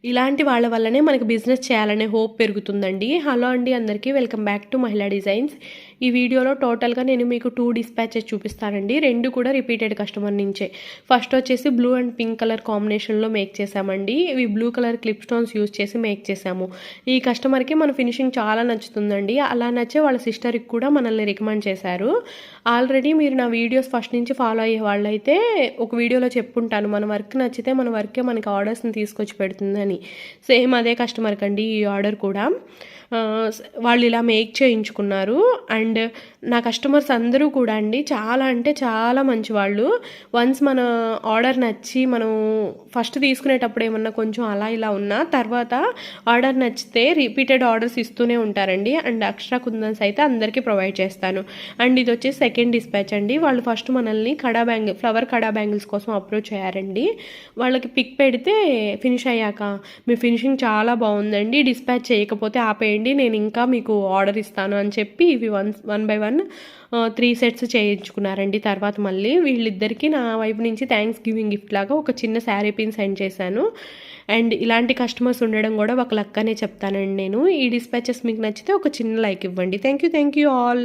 ఇలాంటి వాళ్ళ వల్లనే మనకి బిజినెస్ చేయాలనే హోప్ పెరుగుతుందండి. హలో అండి అందరికీ, వెల్కమ్ బ్యాక్ టు మహిళా డిజైన్స్. ఈ వీడియోలో టోటల్గా నేను మీకు 2 డిస్పాచెస్ చూపిస్తానండి. 2 కూడా రిపీటెడ్ కస్టమర్ నుంచే. ఫస్ట్ వచ్చేసి బ్లూ అండ్ పింక్ కలర్ కాంబినేషన్లో మేక్ చేసామండి. ఇవి blue colour clip stones use చేసి మేక్ చేసాము. ఈ కస్టమర్కి మన ఫినిషింగ్ చాలా నచ్చుతుందండి. అలా నచ్చే వాళ్ళ సిస్టర్కి కూడా మనల్ని రికమెండ్ చేశారు. ఆల్రెడీ మీరు నా వీడియోస్ ఫస్ట్ నుంచి ఫాలో అయ్యే వాళ్ళైతే ఒక వీడియోలో చెప్పుంటాను, మన వర్క్ నచ్చితే మన వర్కే మనకి ఆర్డర్స్ని తీసుకొచ్చి పెడుతుందని. సేమ్ అదే కస్టమర్ కండి ఈ ఆర్డర్ కూడా. వాళ్ళు ఇలా మేక్ చేయించుకున్నారు. అండ్ నా కస్టమర్స్ అందరూ కూడా అండి చాలా అంటే చాలా మంచి వాళ్ళు. వన్స్ మన ఆర్డర్ నచ్చి మనం ఫస్ట్ తీసుకునేటప్పుడు ఏమన్నా కొంచెం అలా ఇలా ఉన్నా, తర్వాత ఆర్డర్ నచ్చితే రిపీటెడ్ ఆర్డర్స్ ఇస్తూనే ఉంటారండి. అండ్ ఎక్స్ట్రా కుందన్స్ అయితే అందరికీ ప్రొవైడ్ చేస్తాను. అండ్ ఇది వచ్చేసి సెకండ్ డిస్పాచ్ అండి. వాళ్ళు ఫస్ట్ మనల్ని ఫ్లవర్ కడా బ్యాంగిల్స్ కోసం అప్రోచ్ అయ్యారండి. వాళ్ళకి పిక్ పెడితే ఫినిష్ అయ్యాక మీ ఫినిషింగ్ చాలా బాగుందండి, డిస్పాచ్ చేయకపోతే ఆపేయండి, నేను ఇంకా మీకు ఆర్డర్ ఇస్తాను అని చెప్పి ఇవి వన్ బై వన్ 3 సెట్స్ చేయించుకున్నారండి. తర్వాత మళ్ళీ వీళ్ళిద్దరికీ నా వైపు నుంచి థ్యాంక్స్ గివింగ్ గిఫ్ట్ లాగా ఒక చిన్న శారీ పిన్ సెండ్ చేశాను. అండ్ ఇలాంటి కస్టమర్స్ ఉండడం కూడా ఒక లక్కనే చెప్తానండి నేను. ఈ డిస్పాచెస్ మీకు నచ్చితే ఒక చిన్న లైక్ ఇవ్వండి. Thank you all.